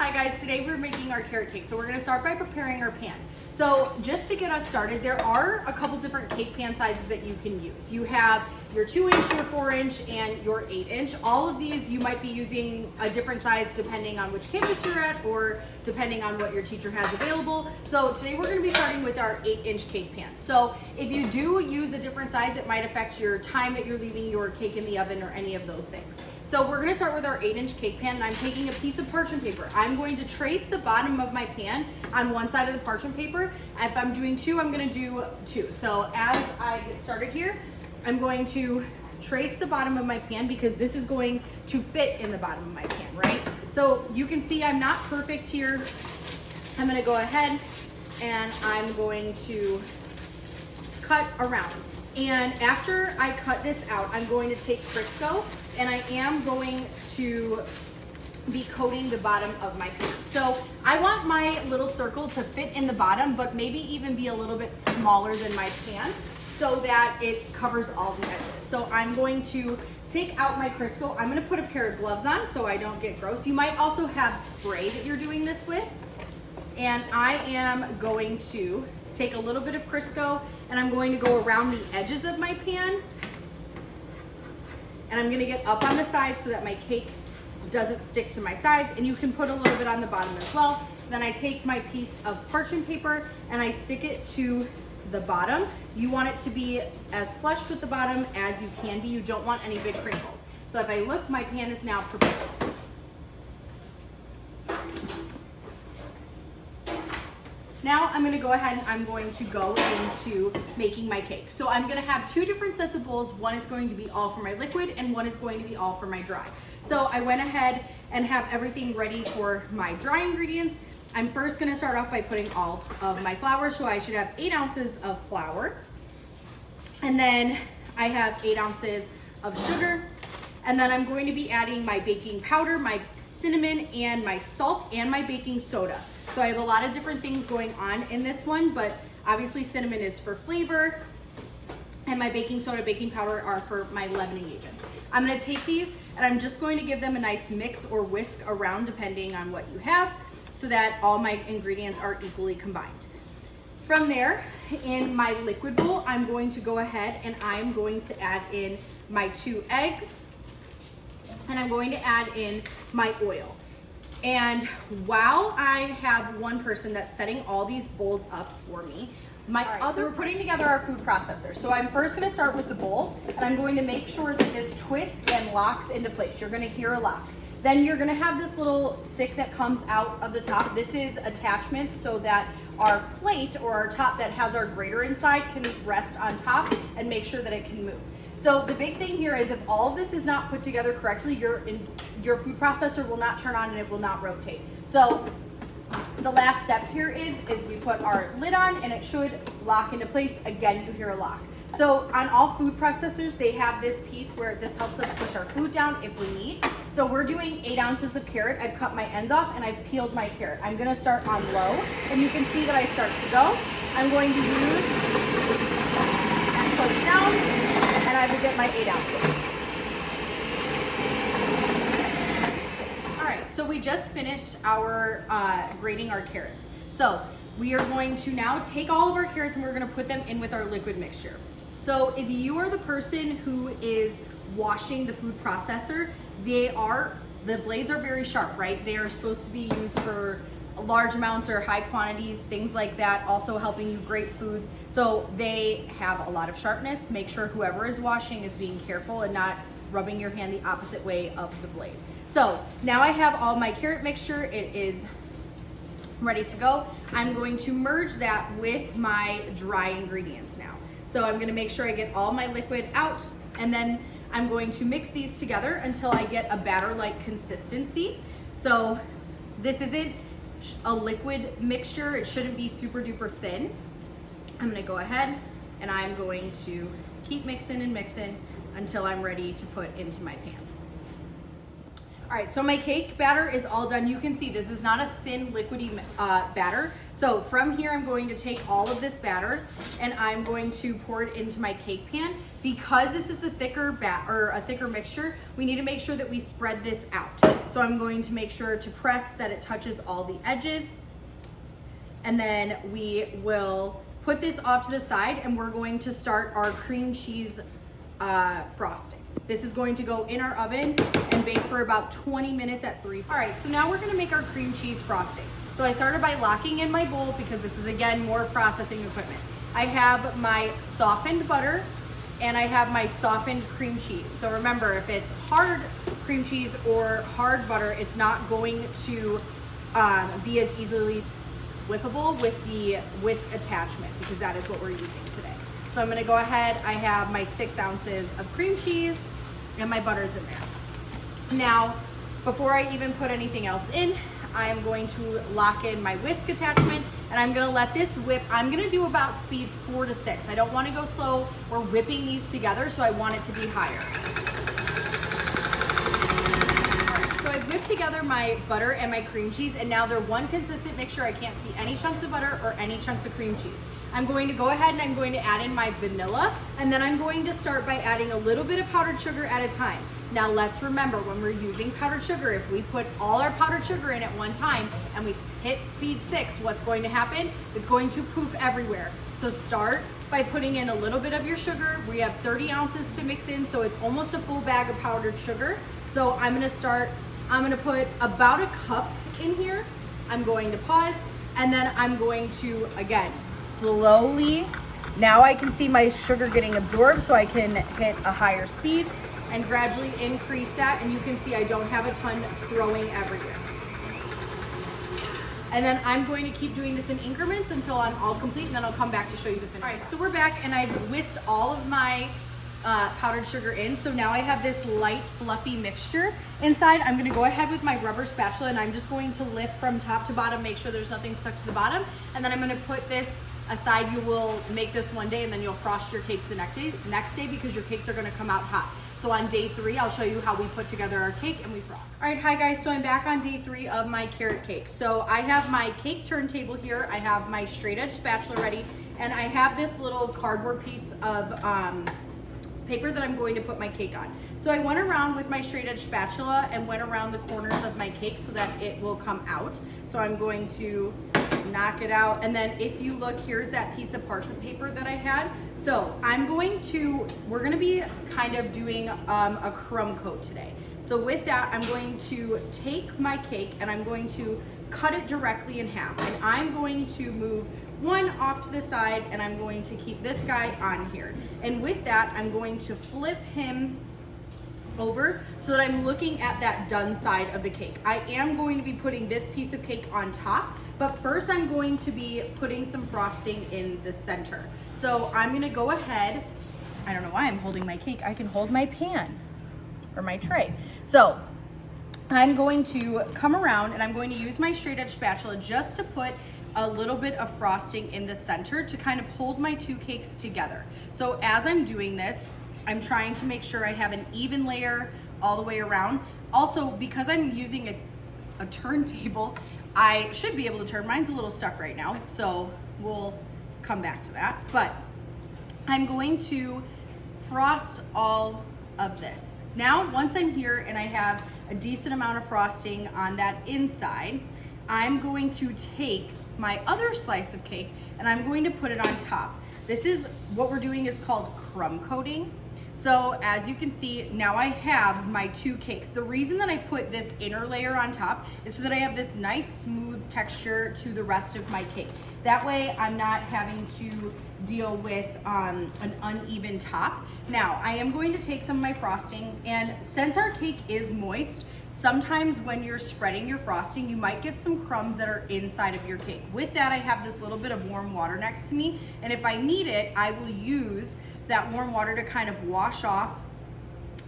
Hi guys, today we're making our carrot cake. So we're gonna start by preparing our pan. So just to get us started, there are a couple different cake pan sizes that you can use. You have your 2-inch, your 4-inch, and your 8-inch. All of these you might be using a different size depending on which campus you're at or depending on what your teacher has available. So today we're gonna be starting with our 8-inch cake pan. So if you do use a different size, it might affect your time that you're leaving your cake in the oven or any of those things. So we're gonna start with our 8-inch cake pan, and I'm taking a piece of parchment paper. I'm going to trace the bottom of my pan on one side of the parchment paper. If I'm doing two, I'm gonna do two. So as I get started here, I'm going to trace the bottom of my pan because this is going to fit in the bottom of my pan, right? So you can see I'm not perfect here. I'm gonna go ahead and I'm going to cut around. And after I cut this out, I'm going to take Crisco and I am going to be coating the bottom of my pan. So I want my little circle to fit in the bottom, but maybe even be a little bit smaller than my pan so that it covers all the edges. So I'm going to take out my Crisco. I'm gonna put a pair of gloves on so I don't get gross. You might also have spray that you're doing this with. And I am going to take a little bit of Crisco and I'm going to go around the edges of my pan. And I'm gonna get up on the sides so that my cake doesn't stick to my sides, and you can put a little bit on the bottom as well. Then I take my piece of parchment paper and I stick it to the bottom. You want it to be as flush with the bottom as you can be. You don't want any big crinkles. So if I look, my pan is now prepared. Now I'm gonna go ahead and I'm going to go into making my cake. So I'm gonna have two different sets of bowls. One is going to be all for my liquid and one is going to be all for my dry. So I went ahead and have everything ready for my dry ingredients. I'm first gonna start off by putting all of my flour. So I should have 8 ounces of flour. And then I have 8 ounces of sugar. And then I'm going to be adding my baking powder, my cinnamon, and my salt, and my baking soda. So I have a lot of different things going on in this one, but obviously cinnamon is for flavor, and my baking soda, baking powder are for my leavening agents. I'm gonna take these and I'm just going to give them a nice mix or whisk around depending on what you have so that all my ingredients are equally combined. From there, in my liquid bowl, I'm going to go ahead and I'm going to add in my 2 eggs, and I'm going to add in my oil. And while I have one person that's setting all these bowls up for me, so we're putting together our food processor. So I'm first gonna start with the bowl, and I'm going to make sure that this twists and locks into place. You're gonna hear a lock. Then you're gonna have this little stick that comes out of the top. This is attachment so that our plate or our top that has our grater inside can rest on top and make sure that it can move. So the big thing here is if all of this is not put together correctly, your food processor will not turn on and it will not rotate. So the last step here is we put our lid on and it should lock into place. Again, you hear a lock. So on all food processors, they have this piece where this helps us push our food down if we need. So we're doing 8 ounces of carrot. I've cut my ends off and I've peeled my carrot. I'm gonna start on low, and you can see that I start to go. I'm going to use and push down, and I will get my 8 ounces. All right, so we just finished our grating our carrots. So we are going to now take all of our carrots and we're gonna put them in with our liquid mixture. So if you are the person who is washing the food processor, the blades are very sharp, right? They are supposed to be used for large amounts or high quantities, things like that, also helping you grate foods. So they have a lot of sharpness. Make sure whoever is washing is being careful and not rubbing your hand the opposite way of the blade. So now I have all my carrot mixture. It is ready to go. I'm going to merge that with my dry ingredients now. So I'm gonna make sure I get all my liquid out, and then I'm going to mix these together until I get a batter-like consistency. So this isn't a liquid mixture. It shouldn't be super duper thin. I'm gonna go ahead and I'm going to keep mixing and mixing until I'm ready to put into my pan. All right, so my cake batter is all done. You can see this is not a thin liquidy batter. So from here, I'm going to take all of this batter and I'm going to pour it into my cake pan. Because this is a thicker mixture, we need to make sure that we spread this out. So I'm going to make sure to press that it touches all the edges. And then we will put this off to the side and we're going to start our cream cheese frosting. This is going to go in our oven and bake for about 20 minutes at 3. All right, so now we're gonna make our cream cheese frosting. So I started by locking in my bowl because this is, again, more processing equipment. I have my softened butter and I have my softened cream cheese. So remember, if it's hard cream cheese or hard butter, it's not going to be as easily whippable with the whisk attachment, because that is what we're using today. So I'm gonna go ahead, I have my 6 ounces of cream cheese and my butter's in there. Now, before I even put anything else in, I'm going to lock in my whisk attachment and I'm gonna let this whip. I'm gonna do about speed 4 to 6. I don't wanna go slow. We're whipping these together, so I want it to be higher. So I've whipped together my butter and my cream cheese, and now they're one consistent mixture. I can't see any chunks of butter or any chunks of cream cheese. I'm going to go ahead and I'm going to add in my vanilla, and then I'm going to start by adding a little bit of powdered sugar at a time. Now let's remember, when we're using powdered sugar, if we put all our powdered sugar in at one time and we hit speed 6, what's going to happen? It's going to poof everywhere. So start by putting in a little bit of your sugar. We have 30 ounces to mix in, so it's almost a full bag of powdered sugar. So I'm gonna put about a cup in here. I'm going to pause, and then I'm going to, again, slowly, now I can see my sugar getting absorbed, so I can hit a higher speed and gradually increase that, and you can see I don't have a ton throwing everywhere. And then I'm going to keep doing this in increments until I'm all complete, and then I'll come back to show you the finish. All right, so we're back, and I've whisked all of my powdered sugar in. So now I have this light, fluffy mixture inside. I'm gonna go ahead with my rubber spatula, and I'm just going to lift from top to bottom, make sure there's nothing stuck to the bottom, and then I'm gonna put this aside. You will make this one day, and then you'll frost your cakes the next day because your cakes are gonna come out hot. So on day 3, I'll show you how we put together our cake and we frost. All right, hi guys, so I'm back on day 3 of my carrot cake. So I have my cake turntable here, I have my straight edge spatula ready, and I have this little cardboard piece of paper that I'm going to put my cake on. So I went around with my straight edge spatula and went around the corners of my cake so that it will come out. So I'm going to knock it out, and then if you look, here's that piece of parchment paper that I had. So we're gonna be kind of doing a crumb coat today. So with that, I'm going to take my cake and I'm going to cut it directly in half, and I'm going to move one off to the side, and I'm going to keep this guy on here. And with that, I'm going to flip him over so that I'm looking at that done side of the cake. I am going to be putting this piece of cake on top, but first I'm going to be putting some frosting in the center. So I'm gonna go ahead, I don't know why I'm holding my cake, I can hold my pan or my tray. So I'm going to come around and I'm going to use my straight edge spatula just to put a little bit of frosting in the center to kind of hold my 2 cakes together. So as I'm doing this, I'm trying to make sure I have an even layer all the way around. Also, because I'm using a turntable, I should be able to turn. Mine's a little stuck right now, so we'll come back to that. But I'm going to frost all of this. Now, once I'm here and I have a decent amount of frosting on that inside, I'm going to take my other slice of cake and I'm going to put it on top. This is what we're doing is called crumb coating. So as you can see, now I have my 2 cakes. The reason that I put this inner layer on top is so that I have this nice smooth texture to the rest of my cake. That way I'm not having to deal with an uneven top. Now I am going to take some of my frosting, and since our cake is moist, sometimes when you're spreading your frosting, you might get some crumbs that are inside of your cake. With that, I have this little bit of warm water next to me, and if I need it, I will use that warm water to kind of wash off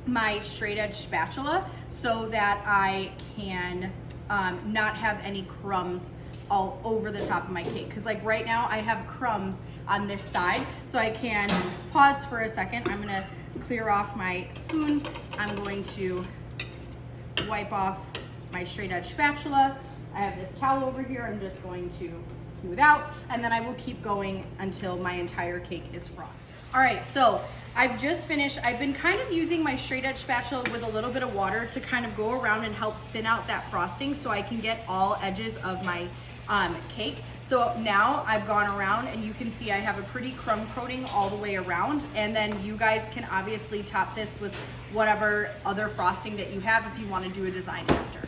my straight edge spatula so that I can not have any crumbs all over the top of my cake. Because like right now I have crumbs on this side, so I can pause for a second. I'm gonna clear off my spoon. I'm going to wipe off my straight edge spatula. I have this towel over here. I'm just going to smooth out, and then I will keep going until my entire cake is frosted. All right, so I've just finished. I've been kind of using my straight edge spatula with a little bit of water to kind of go around and help thin out that frosting so I can get all edges of my cake. So now I've gone around and you can see I have a pretty crumb coating all the way around, and then you guys can obviously top this with whatever other frosting that you have if you want to do a design after.